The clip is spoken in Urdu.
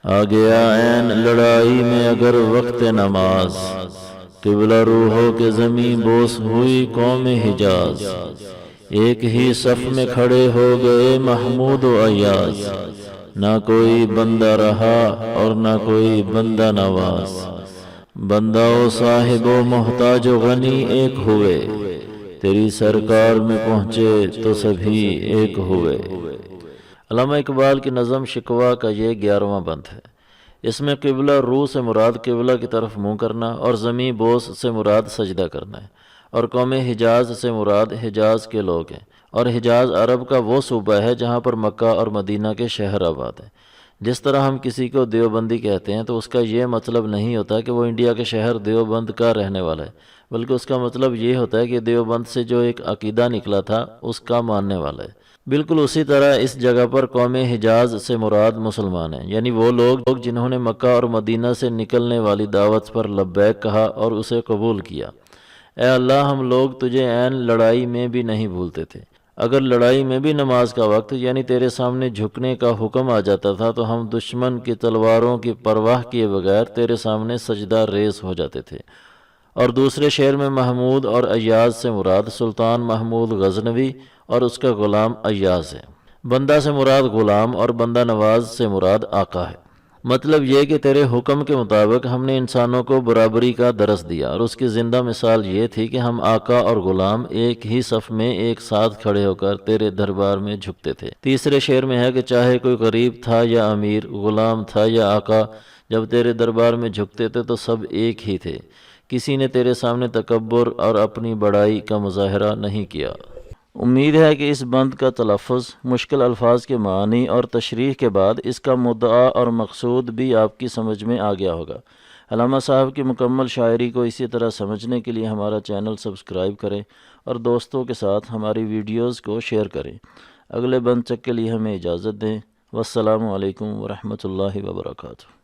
آ گیا عین لڑائی میں اگر وقت نماز، قبلہ روحوں کے زمیں بوس ہوئی قوم حجاز، ایک ہی صف میں کھڑے ہو گئے محمود و ایاز، نہ کوئی بندہ رہا اور نہ کوئی بندہ نواز، بندہ و صاحب و محتاج و غنی ایک ہوئے، تیری سرکار میں پہنچے تو سبھی ایک ہوئے۔ علامہ اقبال کی نظم شکوہ کا یہ 11واں بند ہے۔ اس میں قبلہ رو سے مراد قبلہ کی طرف منہ کرنا اور زمیں بوس سے مراد سجدہ کرنا ہے، اور قوم حجاز سے مراد حجاز کے لوگ ہیں، اور حجاز عرب کا وہ صوبہ ہے جہاں پر مکہ اور مدینہ کے شہر آباد ہیں۔ جس طرح ہم کسی کو دیوبندی کہتے ہیں تو اس کا یہ مطلب نہیں ہوتا کہ وہ انڈیا کے شہر دیوبند کا رہنے والا ہے، بلکہ اس کا مطلب یہ ہوتا ہے کہ دیوبند سے جو ایک عقیدہ نکلا تھا اس کا ماننے والا ہے۔ بالکل اسی طرح اس جگہ پر قوم حجاز سے مراد مسلمان ہیں، یعنی وہ لوگ جنہوں نے مکہ اور مدینہ سے نکلنے والی دعوت پر لبیک کہا اور اسے قبول کیا۔ اے اللہ، ہم لوگ تجھے عین لڑائی میں بھی نہیں بھولتے تھے۔ اگر لڑائی میں بھی نماز کا وقت یعنی تیرے سامنے جھکنے کا حکم آ جاتا تھا تو ہم دشمن کی تلواروں کی پرواہ کیے بغیر تیرے سامنے سجدہ ریز ہو جاتے تھے۔ اور دوسرے شعر میں محمود اور ایاز سے مراد سلطان محمود غزنوی اور اس کا غلام ایاز ہے۔ بندہ سے مراد غلام اور بندہ نواز سے مراد آقا ہے۔ مطلب یہ کہ تیرے حکم کے مطابق ہم نے انسانوں کو برابری کا درس دیا، اور اس کی زندہ مثال یہ تھی کہ ہم آقا اور غلام ایک ہی صف میں ایک ساتھ کھڑے ہو کر تیرے دربار میں جھکتے تھے۔ تیسرے شعر میں ہے کہ چاہے کوئی غریب تھا یا امیر، غلام تھا یا آقا، جب تیرے دربار میں جھکتے تھے تو سب ایک ہی تھے، کسی نے تیرے سامنے تکبر اور اپنی بڑائی کا مظاہرہ نہیں کیا۔ امید ہے کہ اس بند کا تلفظ، مشکل الفاظ کے معنی اور تشریح کے بعد اس کا مدعا اور مقصود بھی آپ کی سمجھ میں آ گیا ہوگا۔ علامہ صاحب کی مکمل شاعری کو اسی طرح سمجھنے کے لیے ہمارا چینل سبسکرائب کریں اور دوستوں کے ساتھ ہماری ویڈیوز کو شیئر کریں۔ اگلے بند تک کے لیے ہمیں اجازت دیں۔ والسلام علیکم ورحمۃ اللہ وبرکاتہ۔